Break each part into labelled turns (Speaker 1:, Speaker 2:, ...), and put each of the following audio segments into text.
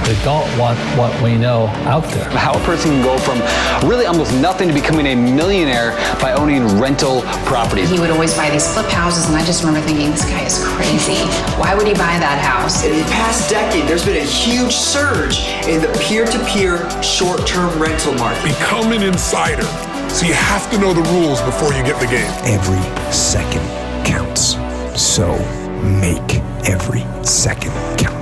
Speaker 1: They don't want what we know out there.
Speaker 2: How a person can go from really almost nothing to becoming a millionaire by owning rental properties.
Speaker 3: He would always buy these flip houses, and I just remember thinking, this guy is crazy. Why would he buy that house?
Speaker 4: In the past decade, there's been a huge surge in the peer-to-peer short-term rental market.
Speaker 5: Become an insider. So you have to know the rules before you get in the game.
Speaker 6: Every second counts. So make every second count.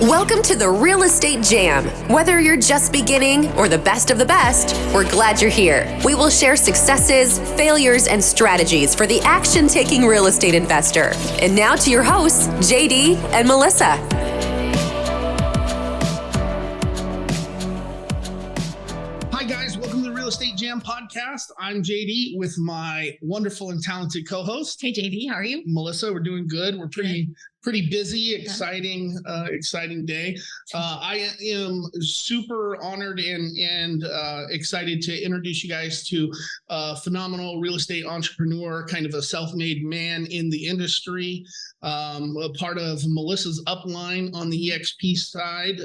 Speaker 7: Welcome to the Real Estate Jam. Whether you're just beginning or the best of the best, we're glad you're here. We will share successes, failures, and strategies for the action-taking real estate investor. And now to your hosts, JD and Melissa.
Speaker 8: Hi guys, welcome to the Real Estate Jam podcast. I'm JD with my wonderful and talented co-host.
Speaker 9: Hey JD, how are you?
Speaker 8: Melissa, we're doing good. We're pretty busy, exciting day. I am super honored and excited to introduce you guys to a phenomenal real estate entrepreneur, kind of a self-made man in the industry, a part of Melissa's upline on the EXP side,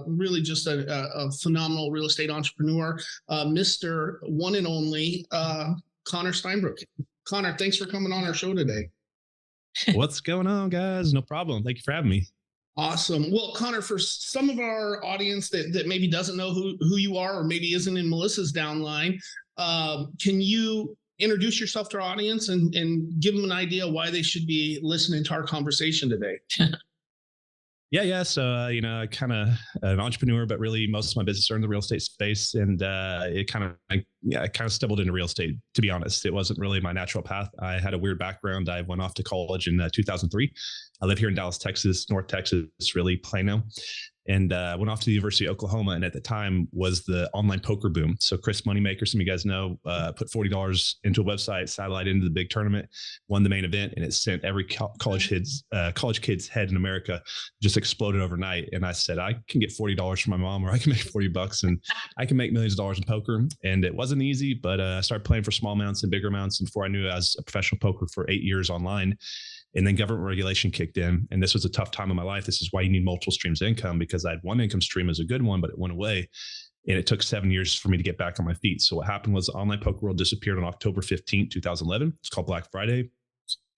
Speaker 8: really just a phenomenal real estate entrepreneur, Mr. One and Only Connor Steinbrook. Connor, thanks for coming on our show today.
Speaker 10: What's going on, guys? No problem. Thank you for having me.
Speaker 8: Awesome. Well, Connor, for some of our audience that maybe doesn't know who you are or maybe isn't in Melissa's downline, can you introduce yourself to our audience and give them an idea why they should be listening to our conversation today?
Speaker 10: Yeah. So, kind of an entrepreneur, but really most of my business are in the real estate space. And I kind of stumbled into real estate, to be honest. It wasn't really my natural path. I had a weird background. I went off to college in 2003. I live here in Dallas, Texas, North Texas, really Plano. And went off to the University of Oklahoma, and at the time was the online poker boom. So Chris Moneymaker, some of you guys know, put $40 into a website, satellite into the big tournament, won the main event, and it sent every college kid's head in America just exploded overnight. And I said, I can get $40 from my mom, or I can make $40 and I can make millions of dollars in poker. And it wasn't easy, but I started playing for small amounts and bigger amounts. And before I knew it, I was a professional poker for 8 years online. And then government regulation kicked in. And this was a tough time in my life. This is why you need multiple streams of income, because I had one income stream as a good one, but it went away. And it took 7 years for me to get back on my feet. So what happened was the online poker world disappeared on October 15th, 2011. It's called Black Friday.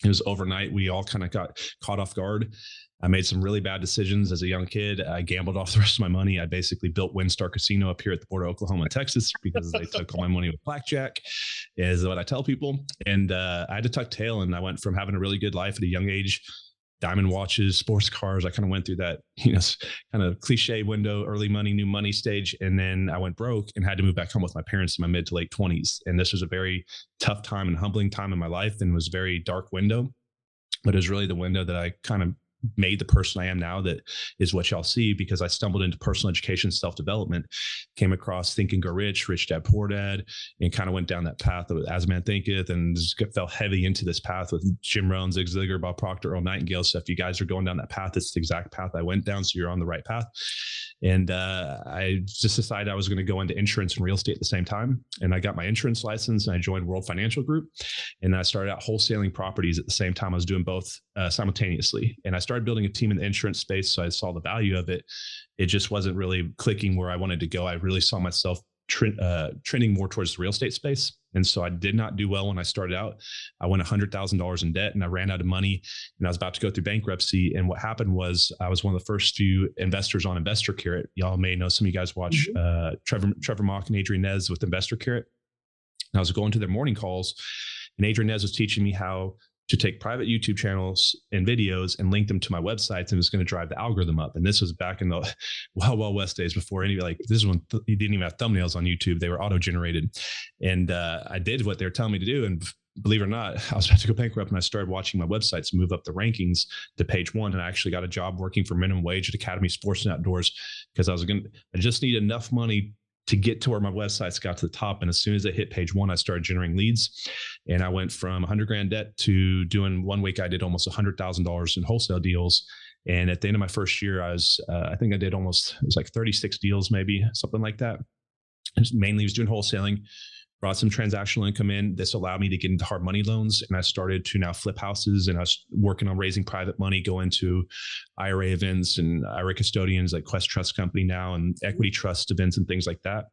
Speaker 10: It was overnight. We all kind of got caught off guard. I made some really bad decisions as a young kid. I gambled off the rest of my money. I basically built WinStar Casino up here at the border of Oklahoma and Texas because they took all my money with blackjack, is what I tell people. And I had to tuck tail, and I went from having a really good life at a young age, diamond watches, sports cars. I kind of went through that, kind of cliche window, early money, new money stage. And then I went broke and had to move back home with my parents in my mid to late 20s. And this was a very tough time and humbling time in my life, and was a very dark window, but it was really the window that I kind of made the person I am now. That is what y'all see, because I stumbled into personal education, self-development, came across Think and Grow Rich, Rich Dad, Poor Dad, and kind of went down that path of As a Man Thinketh, and just fell heavy into this path with Jim Rohn, Zig Ziglar, Bob Proctor, Earl Nightingale. So if you guys are going down that path, it's the exact path I went down. So you're on the right path. And I just decided I was going to go into insurance and real estate at the same time. And I got my insurance license, and I joined World Financial Group. And I started out wholesaling properties at the same time. I was doing both simultaneously. And I started building a team in the insurance space. So I saw the value of it. It just wasn't really clicking where I wanted to go. I really saw myself trending more towards the real estate space. And so I did not do well when I started out. I went $100,000 in debt, and I ran out of money, and I was about to go through bankruptcy. And what happened was I was one of the first few investors on Investor Carrot. Y'all may know, some of you guys watch Trevor Mock and Adrian Nez with Investor Carrot. And I was going to their morning calls, and Adrian Nez was teaching me how to take private YouTube channels and videos and link them to my websites, and it's going to drive the algorithm up. And this was back in the Wild West days, before this is when you didn't even have thumbnails on YouTube. They were auto-generated. And I did what they were telling me to do. And believe it or not, I was about to go bankrupt, and I started watching my websites move up the rankings to page 1. And I actually got a job working for minimum wage at Academy Sports and Outdoors, because I just need enough money to get to where my websites got to the top. And as soon as I hit page 1, I started generating leads. And I went from 100 grand debt to doing, one week I did almost $100,000 in wholesale deals. And at the end of my first year, I think I did almost, it was like 36 deals, maybe something like that. Mainly was doing wholesaling. brought some transactional income in. This allowed me to get into hard money loans, and I started to now flip houses, and I was working on raising private money, going to IRA events and IRA custodians like Quest Trust Company now, and equity trust events and things like that.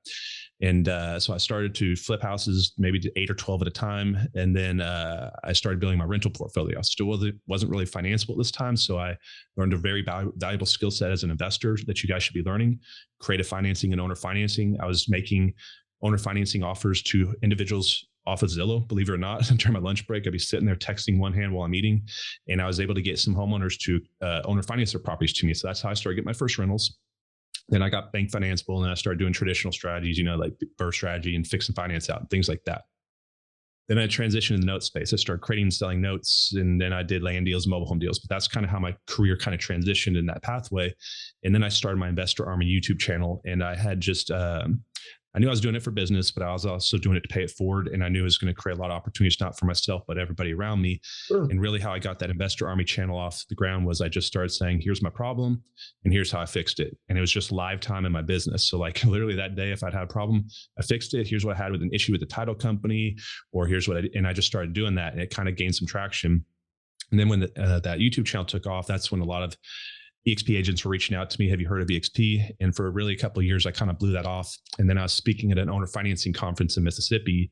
Speaker 10: And so I started to flip houses, maybe 8 or 12 at a time. And then I started building my rental portfolio. I still wasn't really financeable at this time. So I learned a very valuable skill set as an investor that you guys should be learning: creative financing and owner financing. I was making owner financing offers to individuals off of Zillow, believe it or not. During my lunch break, I'd be sitting there texting one hand while I'm eating. And I was able to get some homeowners to owner finance their properties to me. So that's how I started getting my first rentals. Then I got bank financeable, and then I started doing traditional strategies, like burr strategy and fix and finance out and things like that. Then I transitioned to the note space. I started creating and selling notes, and then I did land deals, mobile home deals. But that's kind of how my career kind of transitioned in that pathway. And then I started my Investor Army YouTube channel, and I had just, I knew I was doing it for business, but I was also doing it to pay it forward. And I knew it was going to create a lot of opportunities, not for myself, but everybody around me. Sure. And really how I got that Investor Army channel off the ground was I just started saying, here's my problem and here's how I fixed it. And it was just live time in my business. So like literally that day, if I'd had a problem, I fixed it. Here's what I had with an issue with the title company, or here's what and I just started doing that, and it kind of gained some traction. And then when that YouTube channel took off, that's when a lot of EXP agents were reaching out to me. Have you heard of EXP? And for really a couple of years, I kind of blew that off. And then I was speaking at an owner financing conference in Mississippi,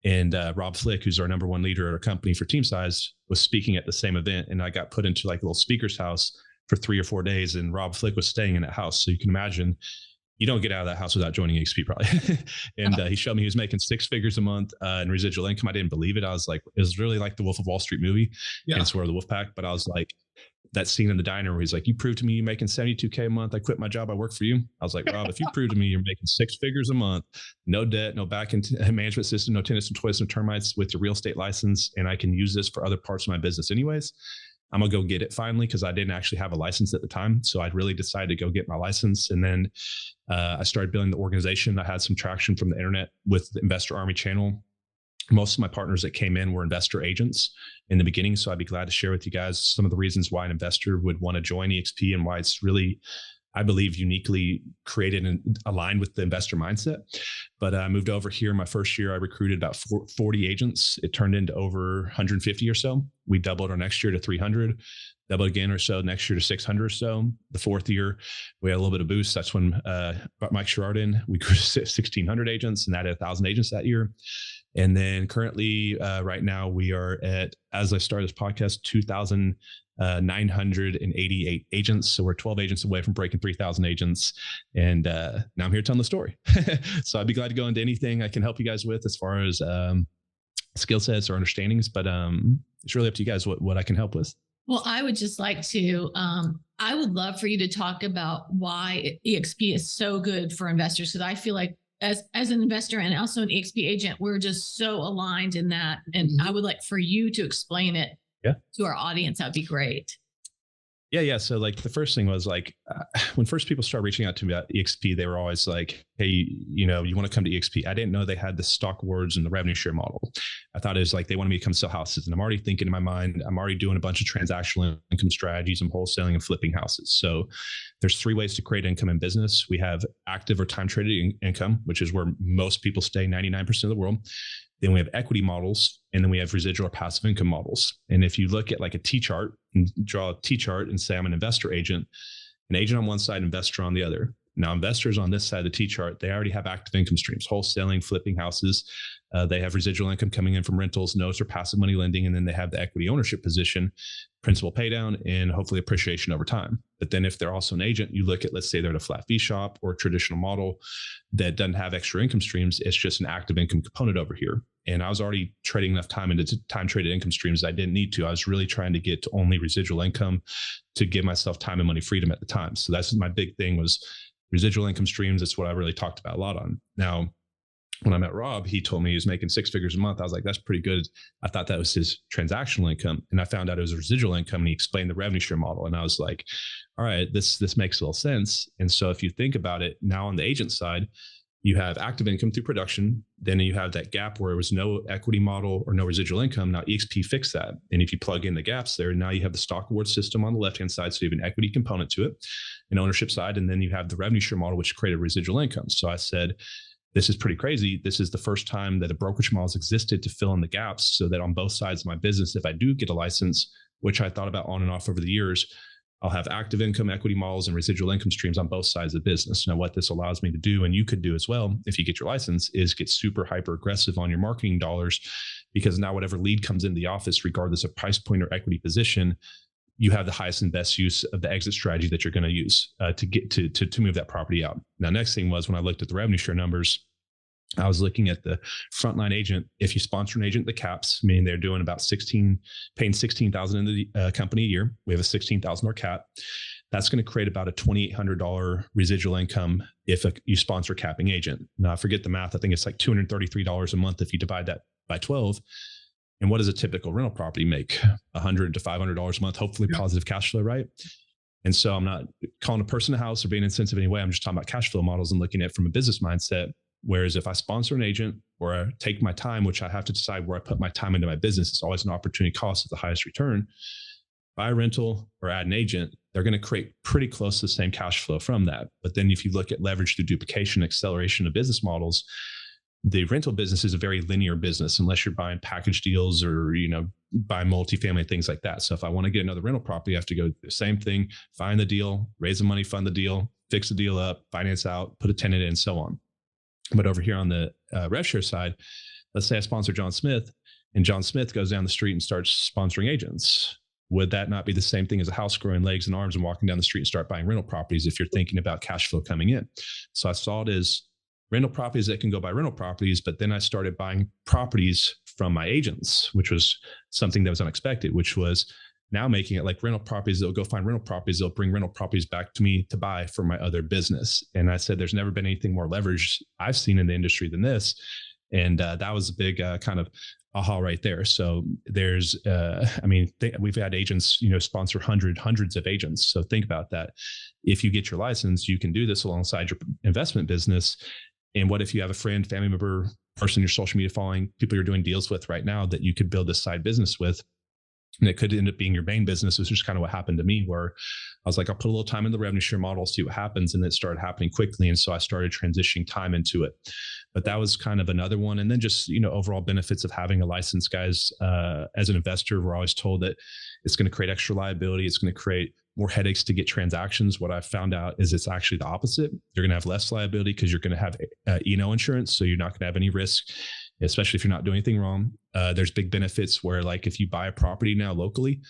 Speaker 10: and Rob Flick, who's our number one leader at our company for team size, was speaking at the same event. And I got put into like a little speaker's house for 3 or 4 days, and Rob Flick was staying in that house. So you can imagine, you don't get out of that house without joining EXP probably. And he showed me he was making 6 figures a month in residual income. I didn't believe it. I was like, it was really like the Wolf of Wall Street movie. Yeah. And Swear the Wolf Pack. But I was like, that scene in the diner where he's like, you proved to me you're making $72K a month. I quit my job. I work for you. I was like, Rob, if you prove to me you're making 6 figures a month, no debt, no back end management system, no tenants and toilets, no termites, with your real estate license, and I can use this for other parts of my business anyways, I'm going to go get it finally, because I didn't actually have a license at the time. So I really decided to go get my license. And then I started building the organization. I had some traction from the internet with the Investor Army channel. Most of my partners that came in were investor agents in the beginning. So I'd be glad to share with you guys some of the reasons why an investor would want to join EXP, and why it's really, I believe, uniquely created and aligned with the investor mindset. But I moved over here. My first year, I recruited about 40 agents. It turned into over 150 or so. We doubled our next year to 300, doubled again or so next year to 600 or so. The fourth year, we had a little bit of boost. That's when brought Mike Sherrard in. We grew to 1,600 agents and added 1,000 agents that year. And then currently, right now, we are at, as I started this podcast, 2,988 agents. So we're 12 agents away from breaking 3,000 agents. And now I'm here telling the story. So I'd be glad to go into anything I can help you guys with as far as skill sets or understandings. But it's really up to you guys what I can help with.
Speaker 9: Well, I would just like to, I would love for you to talk about why EXP is so good for investors. Because I feel like as an investor and also an EXP agent, we're just so aligned in that. And I would like for you to explain it to our audience. That'd be great.
Speaker 10: Yeah. So like the first thing was like, when first people started reaching out to me about EXP, they were always like, hey, you want to come to EXP. I didn't know they had the stock awards and the revenue share model. I thought it was like, they want me to come sell houses. And I'm already thinking in my mind, I'm already doing a bunch of transactional income strategies. I'm wholesaling and flipping houses. So there's 3 ways to create income in business. We have active or time traded income, which is where most people stay 99% of the world. Then we have equity models, and then we have residual or passive income models. And if you look at like a T-chart and draw a T-chart and say I'm an investor agent, an agent on one side, investor on the other. Now, investors on this side of the T-chart, they already have active income streams, wholesaling, flipping houses. They have residual income coming in from rentals, notes, or passive money lending. And then they have the equity ownership position, principal pay down, and hopefully appreciation over time. But then if they're also an agent, you look at, let's say they're at a flat fee shop or a traditional model that doesn't have extra income streams. It's just an active income component over here. And I was already trading enough time into time traded income streams. I didn't need to. I was really trying to get to only residual income to give myself time and money freedom at the time. So that's my big thing, was residual income streams. That's what I really talked about a lot on. Now, when I met Rob, he told me he was making 6 figures a month. I was like, that's pretty good. I thought that was his transactional income. And I found out it was residual income, and he explained the revenue share model. And I was like, all right, this makes a little sense. And so if you think about it now on the agent side, you have active income through production. Then you have that gap where it was no equity model or no residual income. Now EXP fixed that. And if you plug in the gaps there, now you have the stock award system on the left-hand side. So you have an equity component to it, an ownership side. And then you have the revenue share model, which created residual income. So I said, this is pretty crazy. This is the first time that a brokerage model has existed to fill in the gaps so that on both sides of my business, if I do get a license, which I thought about on and off over the years, I'll have active income equity models and residual income streams on both sides of the business. Now, what this allows me to do, and you could do as well if you get your license, is get super hyper aggressive on your marketing dollars, because now whatever lead comes into the office, regardless of price point or equity position, you have the highest and best use of the exit strategy that you're going to use to get to move that property out. Now, next thing was when I looked at the revenue share numbers, I was looking at the frontline agent. If you sponsor an agent, the caps, meaning they're doing about paying $16,000 in the company a year. We have a $16,000 cap. That's going to create about a $2,800 residual income if you sponsor a capping agent. Now, I forget the math. I think it's like $233 a month if you divide that by 12. And what does a typical rental property make? $100 to $500 a month, hopefully positive cash flow, right? And so I'm not calling a person a house or being insensitive in any way. I'm just talking about cash flow models and looking at it from a business mindset. Whereas if I sponsor an agent or I take my time, which I have to decide where I put my time into my business, it's always an opportunity cost at the highest return. Buy a rental or add an agent, they're going to create pretty close to the same cash flow from that. But then if you look at leverage through duplication, acceleration of business models, the rental business is a very linear business unless you're buying package deals or, buy multifamily, things like that. So if I want to get another rental property, I have to go the same thing, find the deal, raise the money, fund the deal, fix the deal up, finance out, put a tenant in, and so on. But over here on the rev share side, let's say I sponsor John Smith and John Smith goes down the street and starts sponsoring agents. Would that not be the same thing as a house growing legs and arms and walking down the street and start buying rental properties if you're thinking about cash flow coming in? So I saw it as rental properties that can go buy rental properties, but then I started buying properties from my agents, which was something that was unexpected, which was now making it like rental properties. They'll go find rental properties. They'll bring rental properties back to me to buy for my other business. And I said, there's never been anything more leveraged I've seen in the industry than this. And that was a big kind of aha right there. So there's, we've had agents, sponsor hundreds of agents. So think about that. If you get your license, you can do this alongside your investment business. And what if you have a friend, family member, person in your social media following, people you're doing deals with right now that you could build this side business with? And it could end up being your main business, which is kind of what happened to me, where I was like, I'll put a little time in the revenue share model, see what happens. And it started happening quickly. And so I started transitioning time into it. But that was kind of another one. And then just, overall benefits of having a license, guys. As an investor, we're always told that it's going to create extra liability. It's going to create more headaches to get transactions. What I've found out is it's actually the opposite. You're going to have less liability because you're going to have insurance. So you're not going to have any risk, especially if you're not doing anything wrong. There's big benefits where, like, if you buy a property now locally,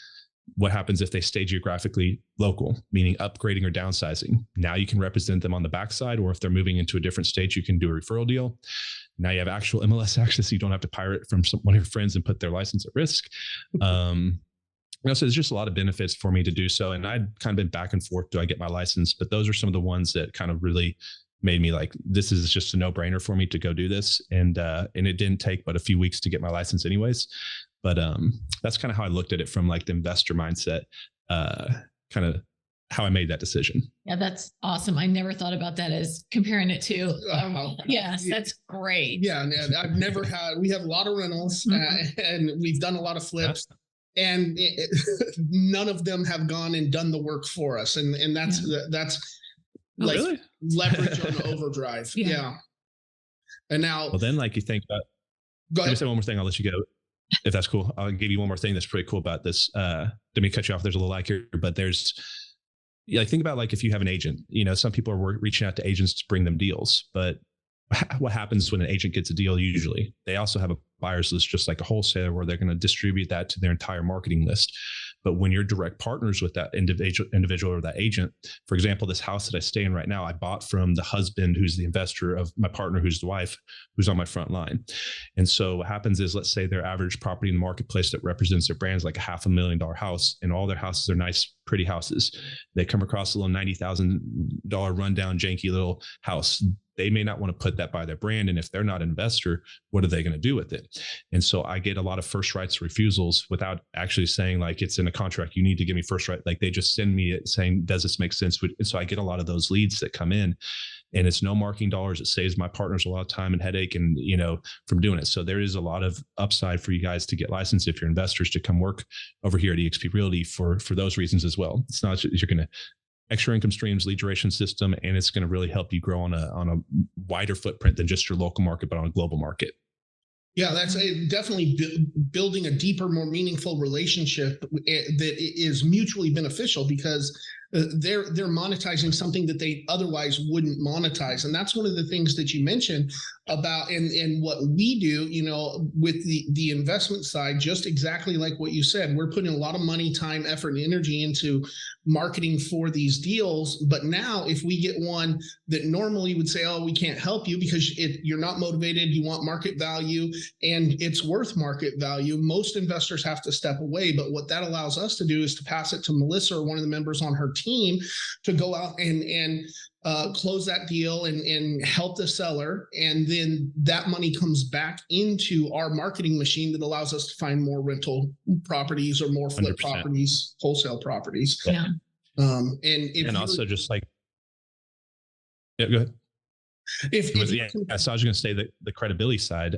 Speaker 10: what happens if they stay geographically local, meaning upgrading or downsizing? Now you can represent them on the backside, or if they're moving into a different state, you can do a referral deal. Now you have actual MLS access. So you don't have to pirate from one of your friends and put their license at risk. So there's just a lot of benefits for me to do so. And I'd kind of been back and forth. Do I get my license? But those are some of the ones that kind of really made me like, this is just a no-brainer for me to go do this. And it didn't take but a few weeks to get my license anyways. But that's kind of how I looked at it from like the investor mindset, kind of how I made that decision.
Speaker 9: Yeah, that's awesome. I never thought about that as comparing it to, yes, that's great.
Speaker 8: Yeah. And I've never we have a lot of rentals and we've done a lot of flips. And none of them have gone and done the work for us. And that's like really? Leverage on overdrive. Yeah. And now.
Speaker 10: Well, then like you think about, let me say one more thing. I'll let you go if that's cool. I'll give you one more thing that's pretty cool about this. Let me cut you off. There's a little like here, but think about like if you have an agent, some people are reaching out to agents to bring them deals, but what happens when an agent gets a deal? Usually they also have a buyer's list, just like a wholesaler, where they're going to distribute that to their entire marketing list. But when you're direct partners with that individual or that agent, for example, this house that I stay in right now, I bought from the husband, who's the investor of my partner, who's the wife, who's on my front line. And so what happens is, let's say their average property in the marketplace that represents their brand is like a $500,000 house, and all their houses are nice, pretty houses. They come across a little $90,000 rundown, janky little house. They may not want to put that by their brand. And if they're not an investor, what are they going to do with it? And so I get a lot of first rights refusals without actually saying like, it's in a contract, you need to give me first right. Like they just send me it saying, does this make sense? And so I get a lot of those leads that come in, and it's no marketing dollars. It saves my partners a lot of time and headache and, from doing it. So there is a lot of upside for you guys to get licensed if you're investors to come work over here at eXp Realty for those reasons as well. It's not that you're going to extra income streams, lead generation system, and it's going to really help you grow on a wider footprint than just your local market, but on a global market.
Speaker 8: Yeah, that's definitely building a deeper, more meaningful relationship that is mutually beneficial, because they're monetizing something that they otherwise wouldn't monetize. And that's one of the things that you mentioned about and what we do, with the investment side, just exactly like what you said. We're putting a lot of money, time, effort, and energy into marketing for these deals. But now if we get one that normally would say, oh, we can't help you because you're not motivated, you want market value, and it's worth market value, most investors have to step away. But what that allows us to do is to pass it to Melissa or one of the members on her team to go out and close that deal and help the seller. And then that money comes back into our marketing machine that allows us to find more rental properties or more flip
Speaker 10: 100%.
Speaker 8: properties, wholesale properties.
Speaker 9: Yeah.
Speaker 10: And also just like, yeah, go ahead. So I was going to say that the credibility side,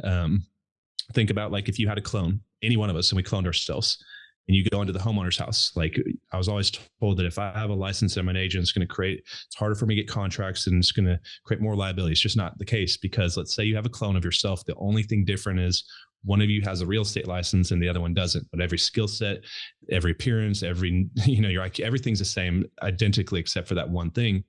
Speaker 10: think about like if you had a clone, any one of us, and we cloned ourselves, and you go into the homeowner's house. Like I was always told that if I have a license and I'm an agent, it's harder for me to get contracts and it's going to create more liability. It's just not the case, because let's say you have a clone of yourself. The only thing different is one of you has a real estate license and the other one doesn't, but every skill set, every appearance, everything's the same identically, except for that one thing.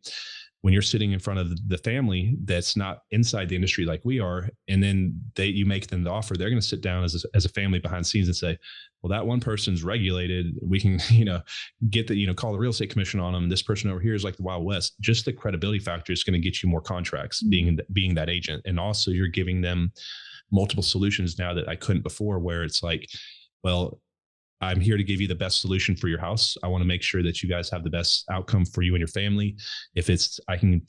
Speaker 10: When you're sitting in front of the family that's not inside the industry like we are, and then you make them the offer, they're going to sit down as a family behind the scenes and say, well, that one person's regulated. We can, get the, call the real estate commission on them. This person over here is like the Wild West. Just the credibility factor is going to get you more contracts being that agent. And also you're giving them multiple solutions now that I couldn't before, where it's like, well, I'm here to give you the best solution for your house. I want to make sure that you guys have the best outcome for you and your family. If I can,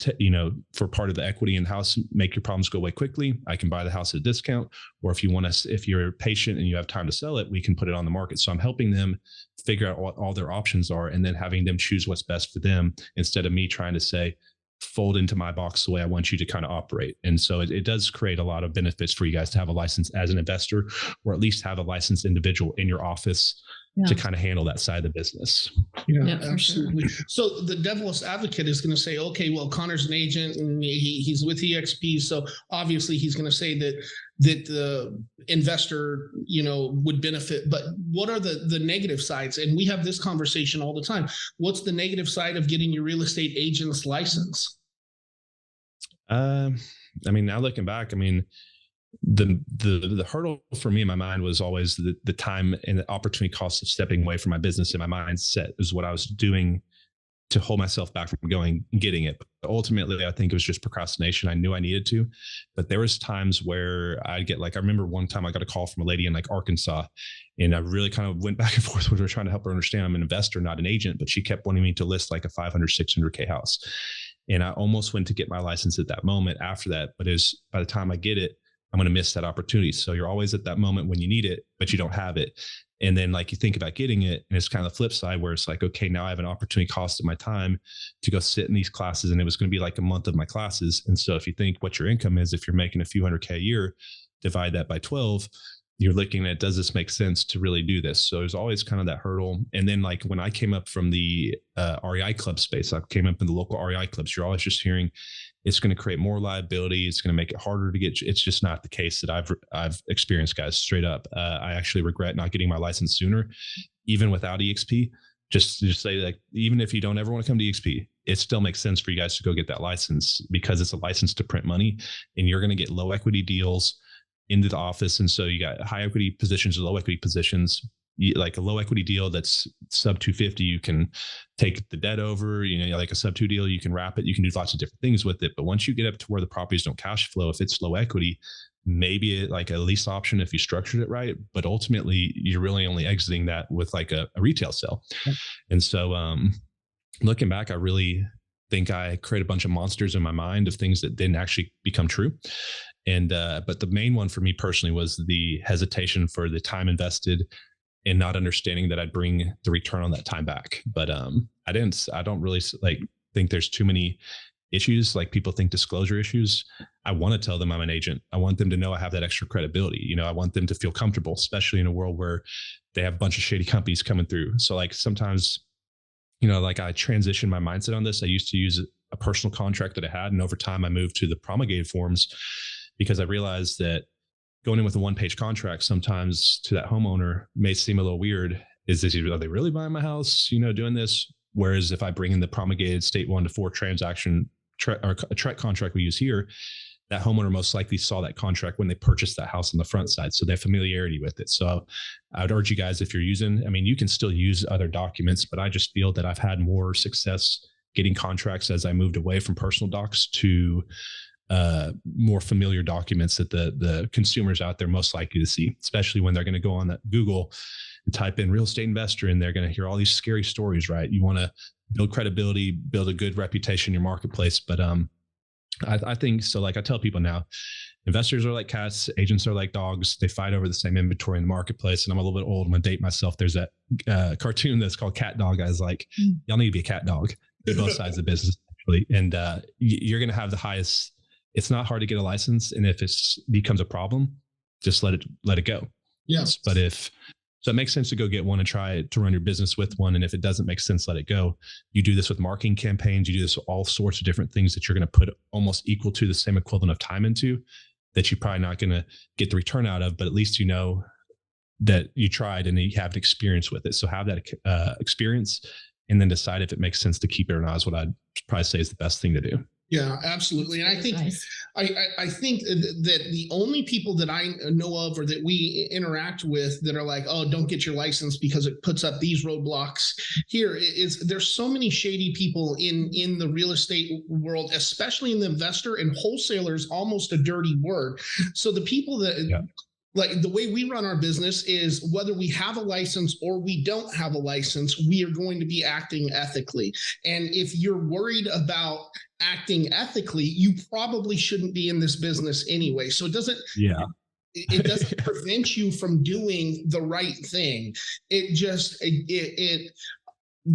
Speaker 10: for part of the equity in the house, make your problems go away quickly, I can buy the house at a discount. Or if if you're patient and you have time to sell it, we can put it on the market. So I'm helping them figure out what all their options are, and then having them choose what's best for them, instead of me trying to say, fold into my box the way I want you to kind of operate. And so it does create a lot of benefits for you guys to have a license as an investor, or at least have a licensed individual in your office to kind of handle that side of the business.
Speaker 8: Yeah, absolutely. Sure. So the devil's advocate is going to say, okay, well, Connor's an agent and he's with EXP. So obviously he's going to say that the investor, would benefit. But what are the negative sides? And we have this conversation all the time. What's the negative side of getting your real estate agent's license?
Speaker 10: Now looking back, the hurdle for me in my mind was always the time and the opportunity cost of stepping away from my business. And my mindset is what I was doing to hold myself back from getting it. But ultimately, I think it was just procrastination. I knew I needed to, but there was times where I'd get I remember one time I got a call from a lady in Arkansas, and I really kind of went back and forth with her, trying to help her understand I'm an investor, not an agent, but she kept wanting me to list a 500, 600K house. And I almost went to get my license at that moment after that. But by the time I get it, I'm going to miss that opportunity. So you're always at that moment when you need it, but you don't have it. And then you think about getting it, and it's kind of the flip side where it's okay, now I have an opportunity cost of my time to go sit in these classes. And it was going to be a month of my classes. And so if you think what your income is, if you're making a few $100K a year, divide that by 12, you're looking at, does this make sense to really do this? So there's always kind of that hurdle. And then when I came up from the REI club space, I came up in the local REI clubs, you're always just hearing it's going to create more liability. It's going to make it harder to get. It's just not the case that I've experienced, guys, straight up. I actually regret not getting my license sooner, even without EXP. Just say even if you don't ever want to come to EXP, it still makes sense for you guys to go get that license, because it's a license to print money, and you're going to get low equity deals into the office. And so you got high equity positions or low equity positions. A low equity deal that's sub 250, you can take the debt over, a sub 2 deal, you can wrap it, you can do lots of different things with it. But once you get up to where the properties don't cash flow, if it's low equity, maybe a lease option if you structured it right. But ultimately you're really only exiting that with a retail sale. Yeah. And so looking back, I really think I created a bunch of monsters in my mind of things that didn't actually become true. And but the main one for me personally was the hesitation for the time invested, and not understanding that I'd bring the return on that time back. But I don't really think there's too many issues. People think disclosure issues. I want to tell them I'm an agent. I want them to know I have that extra credibility. I want them to feel comfortable, especially in a world where they have a bunch of shady companies coming through. So sometimes like I transitioned my mindset on this. I used to use a personal contract that I had, and over time I moved to the promulgated forms because I realized that going in with a one-page contract sometimes to that homeowner may seem a little weird. Are they really buying my house, doing this? Whereas if I bring in the promulgated state 1 to 4 transaction or a TREC contract we use here, that homeowner most likely saw that contract when they purchased that house on the front side. So they have familiarity with it. So I would urge you guys, if you're using, you can still use other documents, but I just feel that I've had more success getting contracts as I moved away from personal docs to more familiar documents that the consumers out there most likely to see, especially when they're going to go on that Google and type in real estate investor, and they're going to hear all these scary stories, right? You want to build credibility, build a good reputation in your marketplace. But I think so. Like I tell people now, investors are like cats, agents are like dogs. They fight over the same inventory in the marketplace. And I'm a little bit old. I'm gonna date myself. There's that cartoon that's called Cat Dog. I was like, y'all need to be a cat dog. Both sides of the business, actually. And you're gonna have the highest. It's not hard to get a license, and if it becomes a problem, just let it go.
Speaker 8: Yes.
Speaker 10: But so it makes sense to go get one and try to run your business with one. And if it doesn't make sense, let it go. You do this with marketing campaigns. You do this with all sorts of different things that you're going to put almost equal to the same equivalent of time into that you're probably not going to get the return out of, but at least you know that you tried and you have an experience with it. So have that experience and then decide if it makes sense to keep it or not is what I'd probably say is the best thing to do.
Speaker 8: Yeah, absolutely. And I think I think that the only people that I know of or that we interact with that are like, oh, don't get your license because it puts up these roadblocks here is there's so many shady people in the real estate world, especially in the investor, and wholesaler is almost a dirty word. So the people that like the way we run our business is whether we have a license or we don't have a license, we are going to be acting ethically. And if you're worried about acting ethically, you probably shouldn't be in this business anyway. So it doesn't prevent you from doing the right thing. It just, it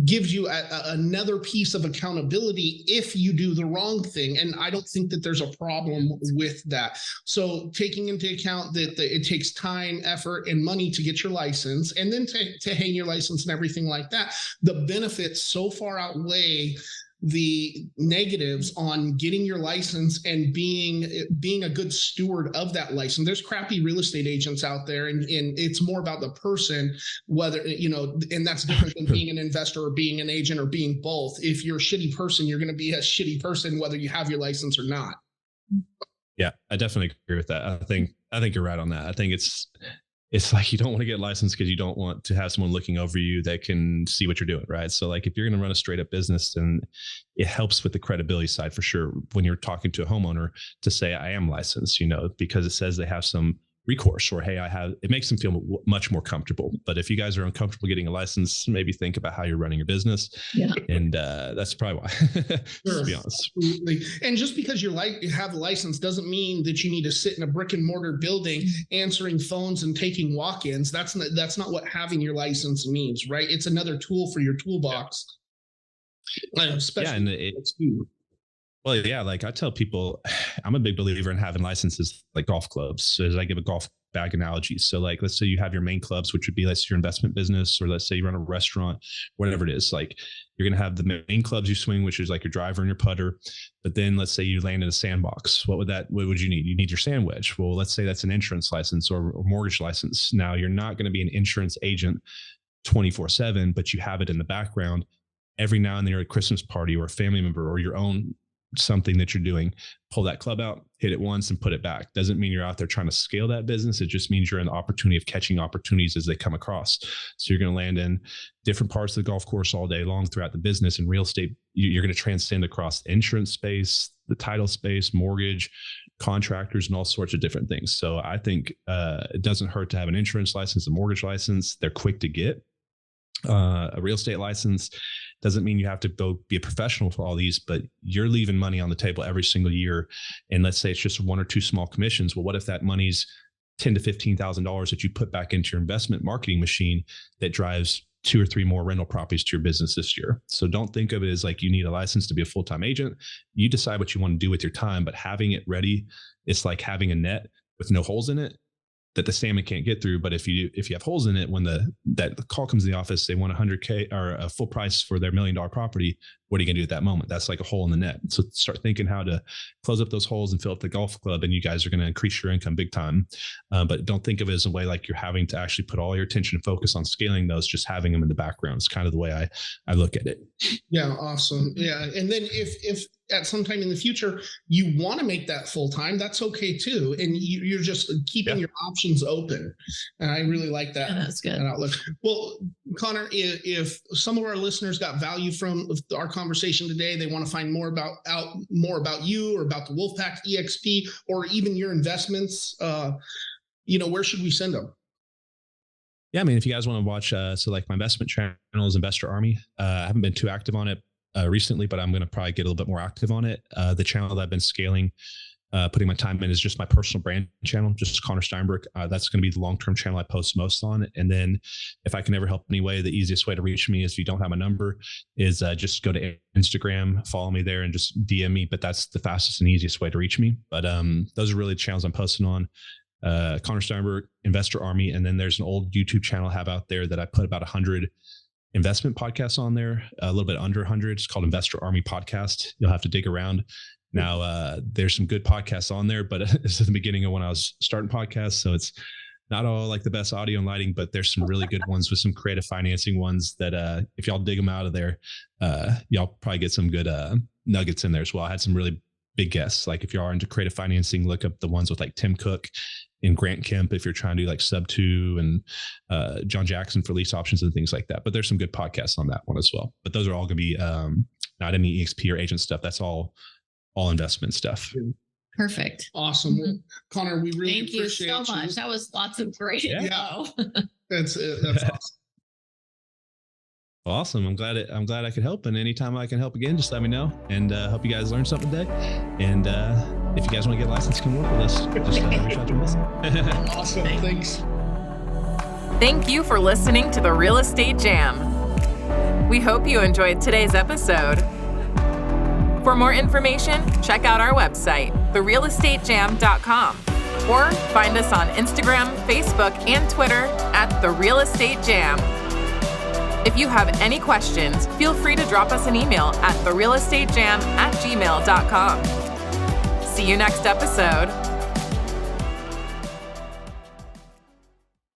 Speaker 8: gives you another piece of accountability if you do the wrong thing. And I don't think that there's a problem with that. So taking into account that it takes time, effort, and money to get your license, and then to hang your license and everything like that, the benefits so far outweigh the negatives on getting your license and being a good steward of that license. There's crappy real estate agents out there, and it's more about the person, whether, and that's different than being an investor or being an agent or being both. If you're a shitty person, you're going to be a shitty person, whether you have your license or not.
Speaker 10: Yeah, I definitely agree with that. I think you're right on that. I think it's like you don't want to get licensed because you don't want to have someone looking over you that can see what you're doing, right? So like if you're going to run a straight up business, then it helps with the credibility side for sure when you're talking to a homeowner to say, I am licensed, because it says they have some recourse, or hey, it makes them feel much more comfortable. But if you guys are uncomfortable getting a license, maybe think about how you're running your business. Yeah. And that's probably why, to be honest.
Speaker 8: Absolutely. And just because you have a license doesn't mean that you need to sit in a brick and mortar building answering phones and taking walk-ins. That's not what having your license means, right? It's another tool for your toolbox. Especially
Speaker 10: well, yeah, like I tell people, I'm a big believer in having licenses like golf clubs. So as I give a golf bag analogy. So like, let's say you have your main clubs, which would be, let's say your investment business, or let's say you run a restaurant, whatever it is. Like you're going to have the main clubs you swing, which is like your driver and your putter. But then let's say you land in a sandbox. What would you need? You need your sand wedge. Well, let's say that's an insurance license or mortgage license. Now you're not going to be an insurance agent 24/7, but you have it in the background. Every now and then you're at a Christmas party or a family member or your own something that you're doing, pull that club out, hit it once and put it back. Doesn't mean you're out there trying to scale that business. It just means you're in the opportunity of catching opportunities as they come across. So you're going to land in different parts of the golf course all day long throughout the business. And real estate, you're going to transcend across the insurance space, the title space, mortgage, contractors, and all sorts of different things. So I think it doesn't hurt to have an insurance license, a mortgage license. They're quick to get. A real estate license doesn't mean you have to go be a professional for all these, but you're leaving money on the table every single year. And let's say it's just one or two small commissions. Well, what if that money's $10,000 to $15,000 that you put back into your investment marketing machine that drives 2 or 3 more rental properties to your business this year? So don't think of it as like you need a license to be a full-time agent. You decide what you want to do with your time, but having it ready, it's like having a net with no holes in it. that the salmon can't get through. But if you have holes in it, when that call comes to the office, they want $100K or a full price for their $1 million property. What are you going to do at that moment? That's like a hole in the net. So start thinking how to close up those holes and fill up the golf club, and you guys are going to increase your income big time. But don't think of it as a way like you're having to actually put all your attention and focus on scaling those, just having them in the background. It's kind of the way I look at it.
Speaker 8: Yeah. Awesome. Yeah. And then if at some time in the future you want to make that full time, that's okay too. And you're just keeping your options open. And I really like that.
Speaker 9: Yeah, that's good.
Speaker 8: That outlook. Well, Connor, if some of our listeners got value from our conversation today, they want to find more about you or about the Wolfpack EXP or even your investments, where should we send them?
Speaker 10: Yeah, I mean, if you guys want to watch, so like my investment channel is Investor Army. I haven't been too active on it recently, but I'm going to probably get a little bit more active on it. The channel that I've been scaling, putting my time in, is just my personal brand channel, just Connor Steinbrook. That's going to be the long-term channel I post most on. And then if I can ever help in any way, the easiest way to reach me is, if you don't have my number, is just go to Instagram, follow me there, and just DM me. But that's the fastest and easiest way to reach me. But those are really the channels I'm posting on. Connor Steinbrook, Investor Army. And then there's an old YouTube channel I have out there that I put about 100 investment podcasts on there, a little bit under 100. It's called Investor Army Podcast. You'll have to dig around. Now, there's some good podcasts on there, but it's at the beginning of when I was starting podcasts. So it's not all like the best audio and lighting, but there's some really good ones with some creative financing ones that if y'all dig them out of there, y'all probably get some good nuggets in there as well. I had some really big guests. Like if you are into creative financing, look up the ones with like Tim Cook and Grant Kemp if you're trying to do like Sub2 and John Jackson for lease options and things like that. But there's some good podcasts on that one as well. But those are all going to be not any EXP or agent stuff. That's all investment stuff.
Speaker 9: Perfect.
Speaker 8: Awesome. Well, Connor, we really
Speaker 9: Thank you
Speaker 8: appreciate
Speaker 9: so much. That was lots of great info.
Speaker 8: That's awesome.
Speaker 10: Awesome. I'm glad I could help. And anytime I can help again, just let me know. And hope you guys learned something today. And if you guys want to get licensed, come work with us. Just reach out to us.
Speaker 8: Awesome. Thanks.
Speaker 11: Thank you for listening to the Real Estate Jam. We hope you enjoyed today's episode. For more information, check out our website, therealestatejam.com, or find us on Instagram, Facebook, and Twitter at The Real Estate Jam. If you have any questions, feel free to drop us an email at therealestatejam@gmail.com. See you next episode.